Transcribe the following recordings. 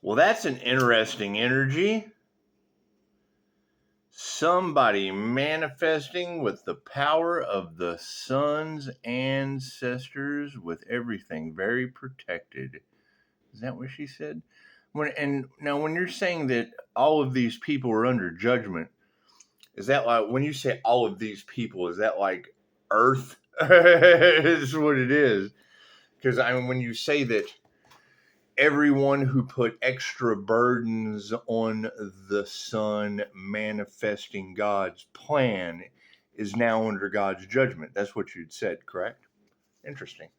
Well, that's an interesting energy. Somebody manifesting with the power of the sun's ancestors with everything very protected. Is that what she said? When you're saying that all of these people are under judgment, is that like when you say all of these people, is that like Earth? Is what it is. Because when you say that everyone who put extra burdens on the sun manifesting God's plan is now under God's judgment. That's what you'd said, correct? Interesting.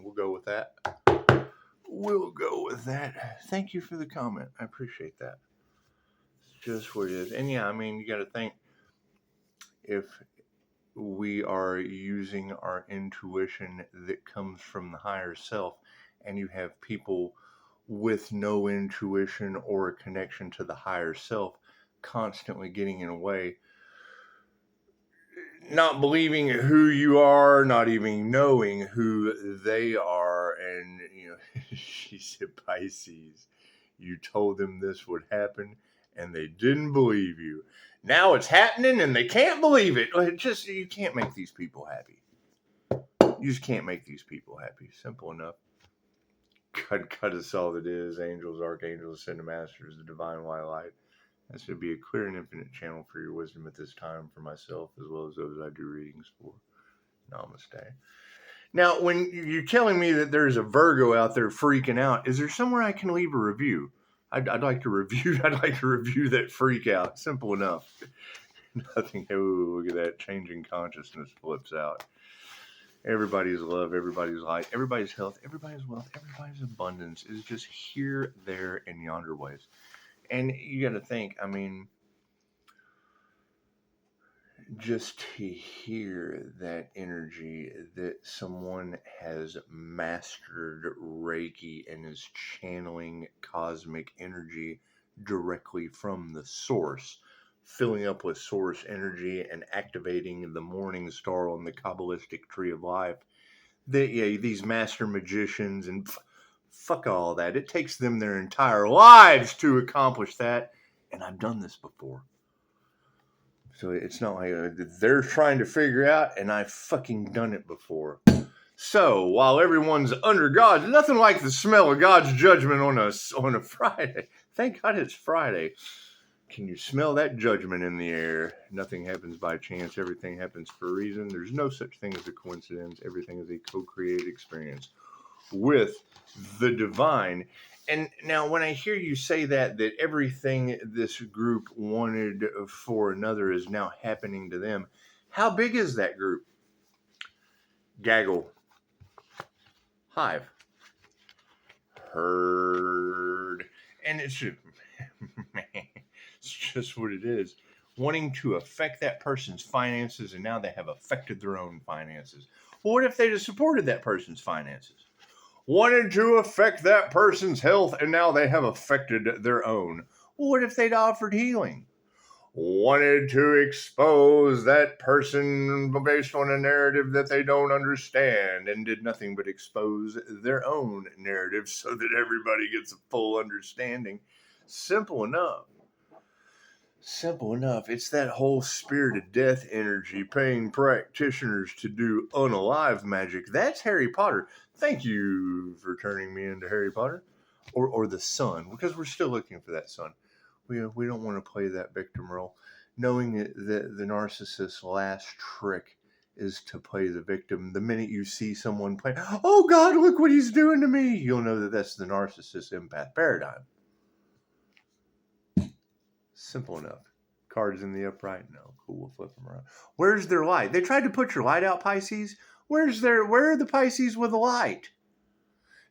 We'll go with that. Thank you for the comment. I appreciate that. It's just what it is. And yeah, you got to think, if we are using our intuition that comes from the higher self, and you have people with no intuition or a connection to the higher self constantly getting in the way, not believing who you are, not even knowing who they are. And she said, Pisces, you told them this would happen and they didn't believe you. Now it's happening and they can't believe it. You can't make these people happy. You just can't make these people happy. Simple enough. Cut us all that is. Angels, archangels, ascended masters, the divine white light. That should be a clear and infinite channel for your wisdom at this time, for myself as well as those I do readings for. Namaste. Now, when you're telling me that there's a Virgo out there freaking out, is there somewhere I can leave a review? I'd like to review. I'd like to review that freak out. Simple enough. Nothing. Oh, look at that. Changing consciousness flips out. Everybody's love, everybody's light, everybody's health, everybody's wealth, everybody's abundance is just here, there, and yonder ways. And you got to think, just to hear that energy that someone has mastered Reiki and is channeling cosmic energy directly from the source, filling up with source energy and activating the morning star on the Kabbalistic tree of life. These master magicians and fuck all that. It takes them their entire lives to accomplish that. And I've done this before. So it's not like they're trying to figure out, and I've fucking done it before. So while everyone's under God, nothing like the smell of God's judgment on a Friday. Thank God it's Friday. Can you smell that judgment in the air? Nothing happens by chance. Everything happens for a reason. There's no such thing as a coincidence. Everything is a co-created experience with the divine. And now when I hear you say that everything this group wanted for another is now happening to them, how big is that group? Gaggle. Hive. Herd. And it's just what it is. Wanting to affect that person's finances, and now they have affected their own finances. Well, what if they just supported that person's finances? Wanted to affect that person's health, and now they have affected their own. Well, what if they'd offered healing? Wanted to expose that person based on a narrative that they don't understand, and did nothing but expose their own narrative so that everybody gets a full understanding. Simple enough. It's that whole spirit of death energy, paying practitioners to do unalive magic. That's Harry Potter. Thank you for turning me into Harry Potter. Or the sun, because we're still looking for that sun. We don't want to play that victim role. Knowing that the narcissist's last trick is to play the victim. The minute you see someone play, oh God, look what he's doing to me, you'll know that that's the narcissist empath paradigm. Simple enough. Cards in the upright? No. Cool, we'll flip them around. Where's their light? They tried to put your light out, Pisces. Where are the Pisces with the light?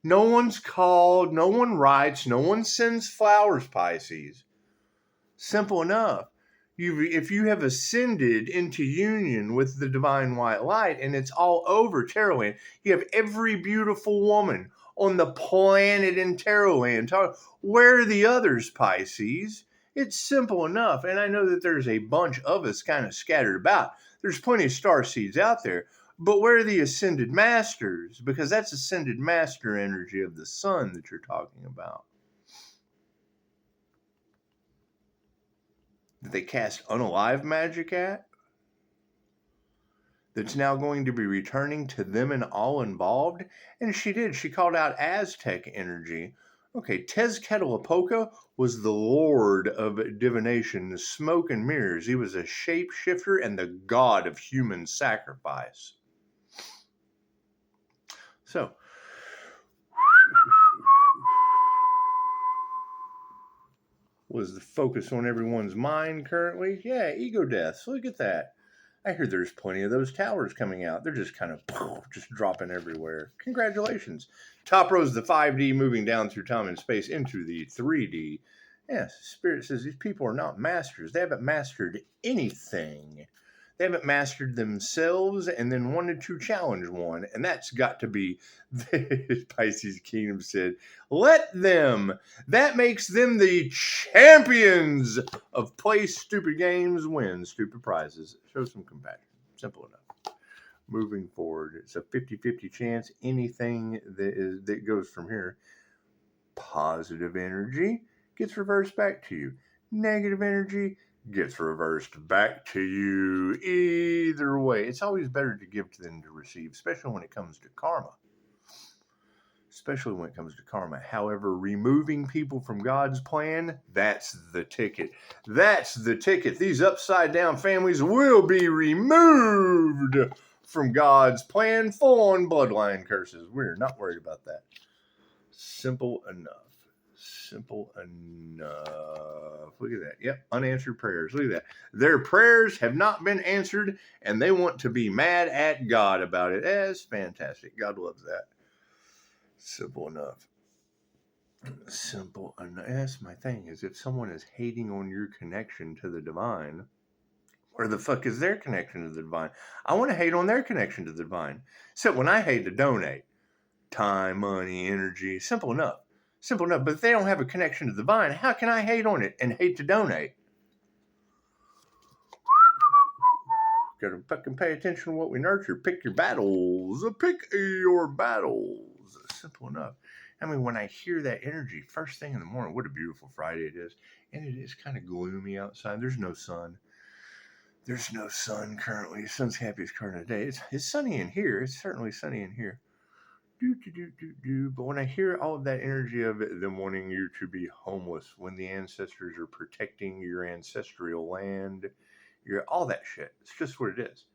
No one's called, no one writes, no one sends flowers, Pisces. Simple enough. If you have ascended into union with the divine white light, and it's all over Tarotland, you have every beautiful woman on the planet in Tarotland. Where are the others, Pisces? It's simple enough. And I know that there's a bunch of us kind of scattered about. There's plenty of star seeds out there. But where are the ascended masters? Because that's ascended master energy of the sun that you're talking about. that they cast unalive magic at, that's now going to be returning to them and all involved. And she did. She called out Aztec energy. Okay, Tezcatlipoca was the lord of divination, smoke and mirrors. He was a shapeshifter and the god of human sacrifice. So, was the focus on everyone's mind currently? Yeah, ego deaths. Look at that. I hear there's plenty of those towers coming out. They're just kind of just dropping everywhere. Congratulations. Top row is the 5D moving down through time and space into the 3D. Yes, Spirit says these people are not masters. They haven't mastered anything. They haven't mastered themselves and then wanted to challenge one. And that's got to be, Pisces Kingdom said, let them. That makes them the champions of play stupid games, win stupid prizes. Show some compassion. Simple enough. Moving forward, it's a 50-50 chance. Anything that goes from here, positive energy gets reversed back to you. Negative energy gets reversed back to you. Either way, it's always better to give than to receive, especially when it comes to karma. However, removing people from God's plan, that's the ticket. That's the ticket. These upside down families will be removed from God's plan. Full on bloodline curses. We're not worried about that. Simple enough. Look at that. Yep, unanswered prayers. Look at that. Their prayers have not been answered, and they want to be mad at God about it. That's fantastic. God loves that. Simple enough. That's my thing, is if someone is hating on your connection to the divine, where the fuck is their connection to the divine? I want to hate on their connection to the divine. So when I hate to donate, time, money, energy, simple enough. But if they don't have a connection to the divine, how can I hate on it and hate to donate? Gotta fucking pay attention to what we nurture. Pick your battles. Simple enough. I mean, when I hear that energy first thing in the morning, what a beautiful Friday it is. And it is kind of gloomy outside. There's no sun. Currently. The sun's happiest card of the day. It's sunny in here. It's certainly sunny in here. But when I hear all of that energy of it, them wanting you to be homeless, when the ancestors are protecting your ancestral land, all that shit. It's just what it is.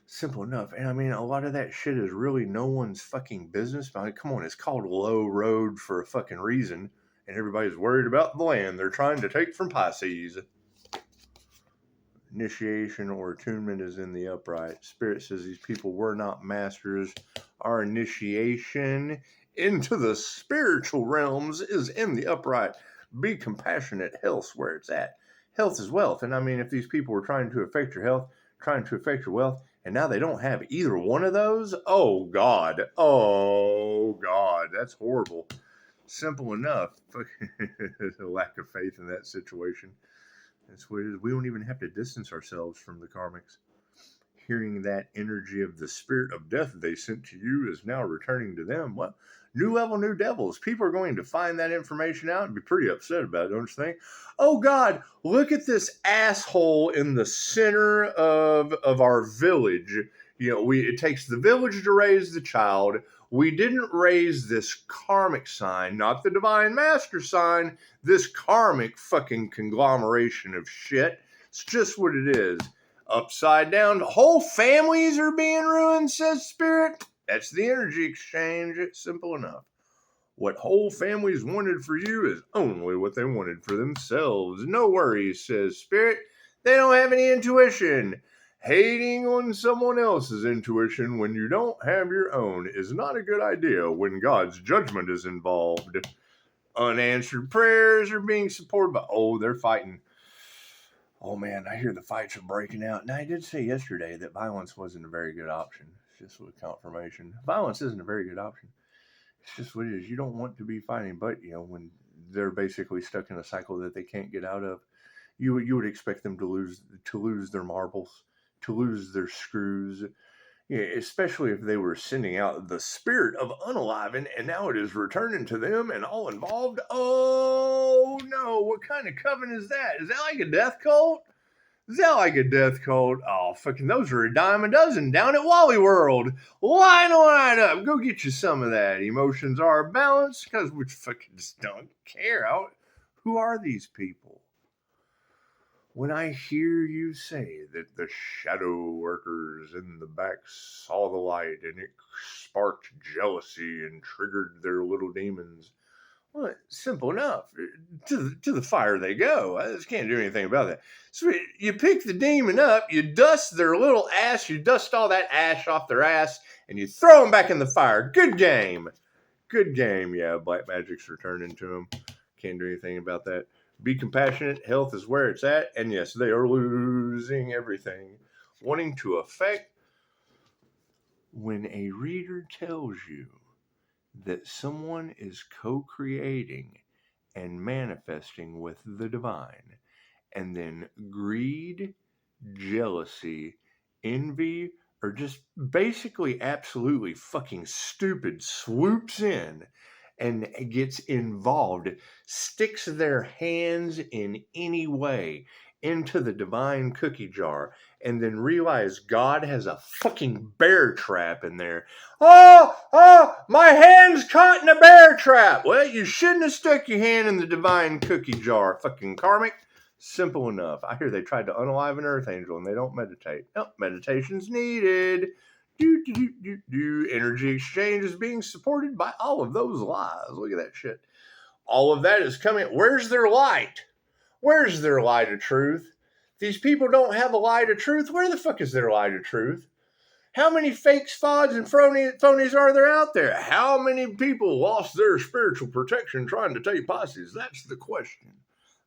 Simple enough. And I mean, a lot of that shit is really no one's fucking business. I mean, come on, it's called Low Road for a fucking reason. And everybody's worried about the land they're trying to take from Pisces. Initiation or attunement is in the upright. Spirit says these people were not masters. Our initiation into the spiritual realms is in the upright. Be compassionate. Health's where it's at. Health is wealth. And I mean, if these people were trying to affect your health, trying to affect your wealth, and now they don't have either one of those, oh God, that's horrible. Simple enough. The lack of faith in that situation. That's what it is. We don't even have to distance ourselves from the karmics. Hearing that energy of the spirit of death they sent to you is now returning to them. Well, new level, new devils. People are going to find that information out and be pretty upset about it, don't you think? Oh God, look at this asshole in the center of our village. You know, it takes the village to raise the child. We didn't raise this karmic sign, not the divine master sign, this karmic fucking conglomeration of shit. It's just what it is. Upside down. Whole families are being ruined, says Spirit. That's the energy exchange. It's simple enough. What whole families wanted for you is only what they wanted for themselves. No worries, says Spirit. They don't have any intuition. Hating on someone else's intuition when you don't have your own is not a good idea when God's judgment is involved. Unanswered prayers are being supported by... Oh, they're fighting. Oh man, I hear the fights are breaking out. Now, I did say yesterday that violence wasn't a very good option. It's just with confirmation. Violence isn't a very good option. It's just what it is. You don't want to be fighting, but, you know, when they're basically stuck in a cycle that they can't get out of, you would expect them to lose their marbles, to lose their screws. Yeah, especially if they were sending out the spirit of unaliving and now it is returning to them and all involved. Oh no, what kind of coven is that? Is that like a death cult? Is that like a death cult? Oh, fucking, those are a dime a dozen down at Wally World. Line up. Go get you some of that. Emotions are balanced because we fucking just don't care. Who are these people? When I hear you say that the shadow workers in the back saw the light and it sparked jealousy and triggered their little demons, well, simple enough. To the fire they go. I just can't do anything about that. So you pick the demon up, you dust their little ass, you dust all that ash off their ass, and you throw them back in the fire. Good game. Good game. Yeah, black magic's returning to them. Can't do anything about that. Be compassionate. Health is where it's at. And yes, they are losing everything. Wanting to affect. When a reader tells you that someone is co-creating and manifesting with the divine, and then greed, jealousy, envy, or just basically absolutely fucking stupid swoops in and gets involved, sticks their hands in any way into the divine cookie jar, and then realize God has a fucking bear trap in there. Oh, my hand's caught in a bear trap. Well, you shouldn't have stuck your hand in the divine cookie jar, fucking karmic. Simple enough. I hear they tried to unalive an earth angel and they don't meditate. No, meditation's needed. Energy exchange is being supported by all of those lies. Look at that shit. All of that is coming. Where's their light? Where's their light of truth? These people don't have a light of truth. Where the fuck is their light of truth? How many fakes, frauds, and phonies are there out there? How many people lost their spiritual protection trying to take PISCES? That's the question.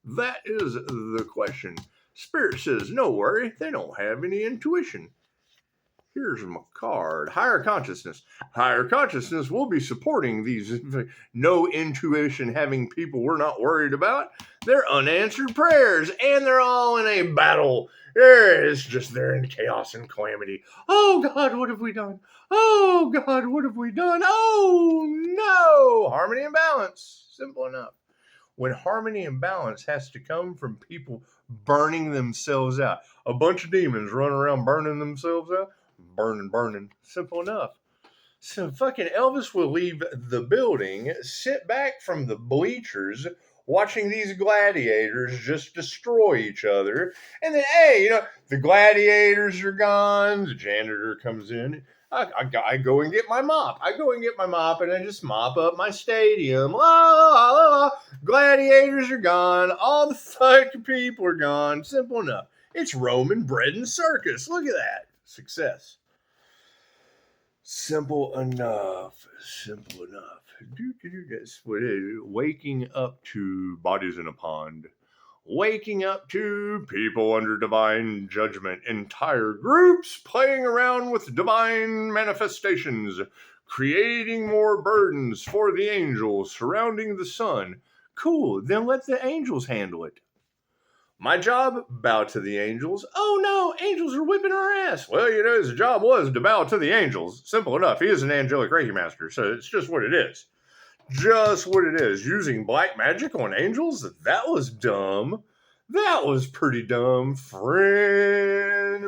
That is the question. Spirit says, no worry, they don't have any intuition. Here's my card. Higher consciousness. Higher consciousness will be supporting these no intuition having people we're not worried about. They're unanswered prayers, and they're all in a battle. It's just they're in chaos and calamity. Oh God, what have we done? Oh God, what have we done? Oh no! Harmony and balance. Simple enough. When harmony and balance has to come from people burning themselves out. A bunch of demons running around burning themselves out. Burning. Simple enough. So fucking Elvis will leave the building, sit back from the bleachers, watching these gladiators just destroy each other. And then, hey, the gladiators are gone. The janitor comes in. I go and get my mop. And I just mop up my stadium. La, la, la, la. Gladiators are gone. All the fucking people are gone. Simple enough. It's Roman bread and circus. Look at that. Success. Simple enough. That's what it is. Waking up to bodies in a pond. Waking up to people under divine judgment. Entire groups playing around with divine manifestations. Creating more burdens for the angels surrounding the sun. Cool, then let the angels handle it. My job, bow to the angels. Oh no, angels are whipping our ass. Well, his job was to bow to the angels. Simple enough. He is an angelic Reiki master, so it's just what it is. Just what it is. Using black magic on angels? That was dumb. That was pretty dumb. Frenemies.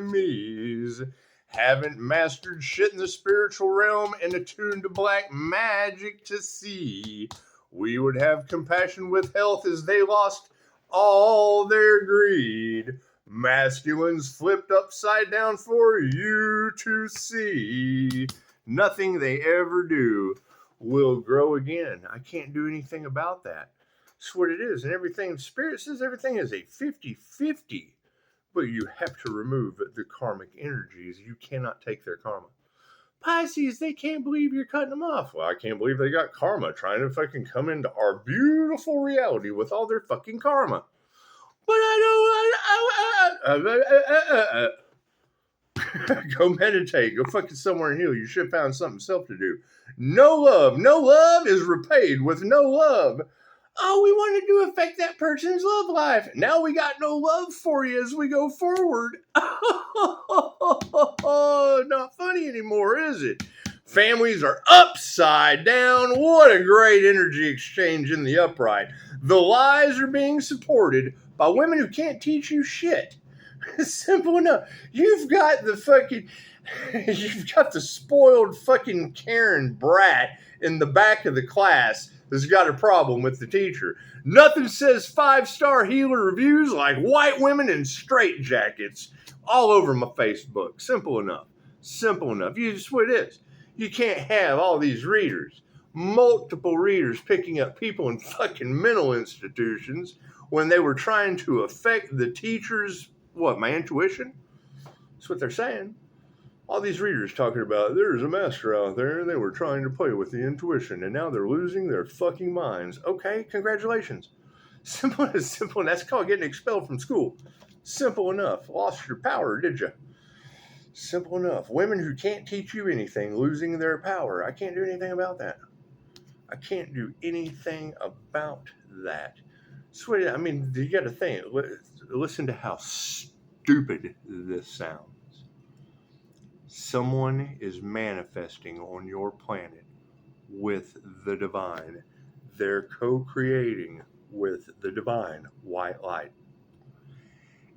Haven't mastered shit in the spiritual realm and attuned to black magic to see. We would have compassion with health as they lost all their greed. Masculines flipped upside down for you to see. Nothing they ever do will grow again. I can't do anything about that. That's what it is. And everything, Spirit says everything is a 50-50. But you have to remove the karmic energies. You cannot take their karma. Pisces, they can't believe you're cutting them off. Well, I can't believe they got karma trying to fucking come into our beautiful reality with all their fucking karma. But I don't. Go meditate. Go fucking somewhere and heal. You should have found something self to do. No love. No love is repaid with no love. Oh, we wanted to affect that person's love life. Now we got no love for you as we go forward. Not funny anymore, is it? Families are upside down. What a great energy exchange in the upright. The lies are being supported by women who can't teach you shit. Simple enough. You've got the spoiled fucking Karen brat in the back of the class that's got a problem with the teacher. Nothing says 5-star healer reviews like white women in straitjackets all over my Facebook. Simple enough. Simple enough. You just what it is. You can't have all these readers, multiple readers picking up people in fucking mental institutions when they were trying to affect the teacher's, my intuition? That's what they're saying. All these readers talking about there's a master out there, they were trying to play with the intuition, and now they're losing their fucking minds. Okay, congratulations. Simple. That's called getting expelled from school. Simple enough. Lost your power, did you? Simple enough. Women who can't teach you anything losing their power. I can't do anything about that. I can't do anything about that. Sweetie, I mean, you got to think. Listen to how stupid this sounds. Someone is manifesting on your planet with the divine. They're co-creating with the divine white light.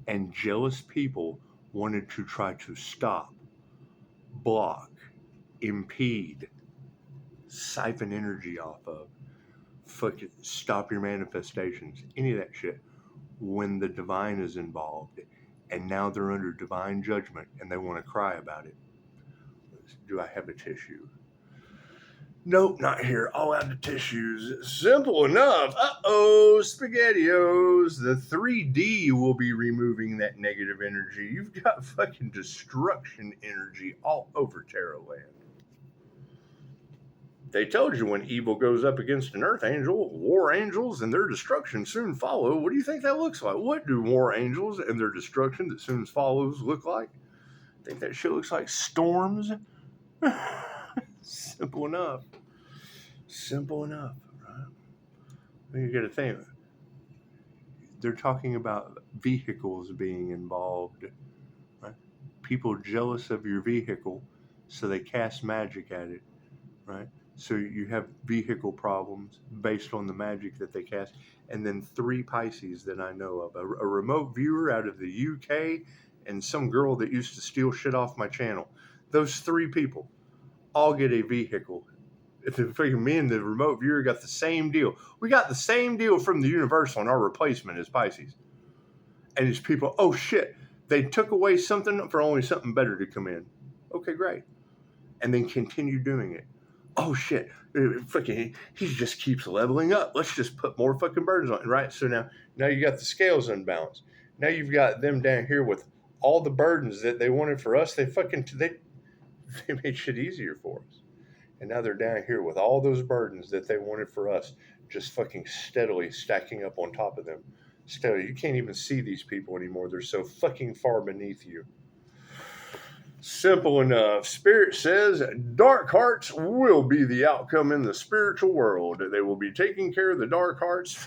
And jealous people wanted to try to stop, block, impede, siphon energy off of, fucking stop your manifestations, any of that shit, when the divine is involved. And now they're under divine judgment and they want to cry about it. Do I have a tissue? Nope, not here. All out of tissues. Simple enough. Uh-oh, SpaghettiOs. The 3D will be removing that negative energy. You've got fucking destruction energy all over Terra Land. They told you when evil goes up against an earth angel, war angels and their destruction soon follow. What do you think that looks like? What do war angels and their destruction that soon follows look like? I think that shit looks like storms. Simple enough. Simple enough, right? You got to think. They're talking about vehicles being involved, right? People jealous of your vehicle, so they cast magic at it, right? So you have vehicle problems based on the magic that they cast. And then 3 Pisces that I know of. A remote viewer out of the UK and some girl that used to steal shit off my channel. Those 3 people all get a vehicle. If me and the remote viewer got the same deal. We got the same deal from the Universal, and our replacement is Pisces. And these people, oh shit, they took away something for only something better to come in. Okay, great. And then continue doing it. Oh shit, fucking, he just keeps leveling up. Let's just put more fucking burdens on it, right? So now you got the scales unbalanced. Now you've got them down here with all the burdens that they wanted for us. They made shit easier for us. And now they're down here with all those burdens that they wanted for us, just fucking steadily stacking up on top of them. Steadily. You can't even see these people anymore. They're so fucking far beneath you. Simple enough. Spirit says dark hearts will be the outcome in the spiritual world. They will be taking care of the dark hearts.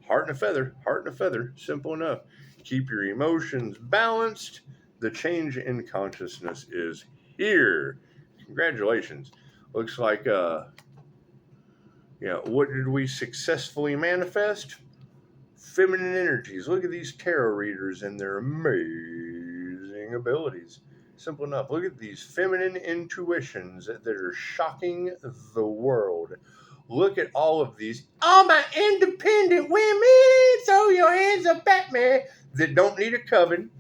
Heart and a feather. Heart and a feather. Simple enough. Keep your emotions balanced. The change in consciousness is here. Congratulations. Looks like, what did we successfully manifest? Feminine energies. Look at these tarot readers and their amazing abilities. Simple enough. Look at these feminine intuitions that are shocking the world. Look at all of these. All my independent women, throw your hands up at me. That don't need a coven.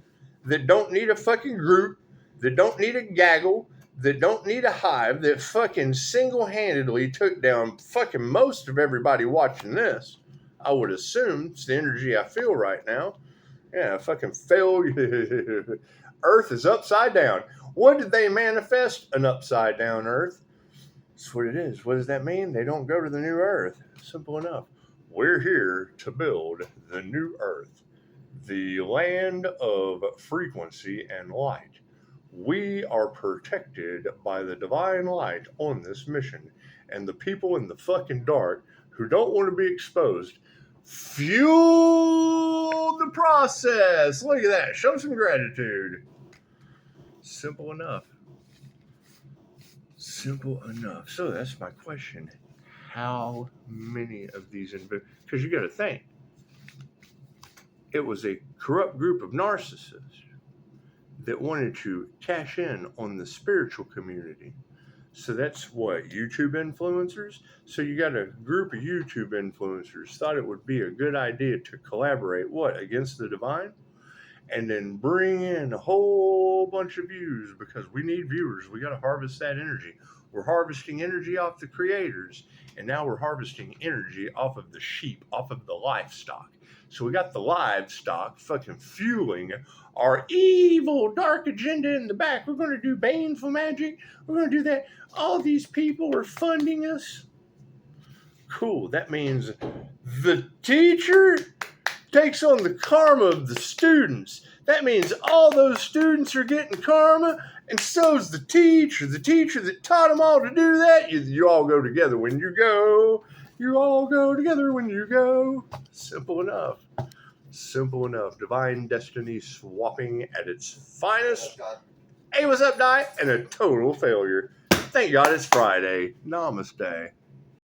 That don't need a fucking group. That don't need a gaggle. That don't need a hive. That fucking single-handedly took down fucking most of everybody watching this. I would assume it's the energy I feel right now. Yeah, fucking fail. Earth is upside down. What did they manifest? An upside down Earth. That's what it is. What does that mean? They don't go to the new Earth. Simple enough. We're here to build the new Earth, the land of frequency and light. We are protected by the divine light on this mission, and the people in the fucking dark who don't want to be exposed. Fuel the process. Look at that. Show some gratitude. Simple enough. Simple enough. So that's my question. How many of these because you got to think, it was a corrupt group of narcissists that wanted to cash in on the spiritual community. So that's what, YouTube influencers? So you got a group of YouTube influencers thought it would be a good idea to collaborate, what, against the divine? And then bring in a whole bunch of views, because we need viewers. We got to harvest that energy. We're harvesting energy off the creators, and now we're harvesting energy off of the sheep, off of the livestock. So we got the livestock fucking fueling our evil dark agenda in the back. We're going to do baneful magic. We're going to do that. All these people are funding us. Cool. That means the teacher takes on the karma of the students. That means all those students are getting karma, and so's the teacher that taught them all to do that. You all go together when you go. You all go together when you go. Simple enough. Simple enough. Divine destiny swapping at its finest. Hey, what's up, Di? And a total failure. Thank God it's Friday. Namaste.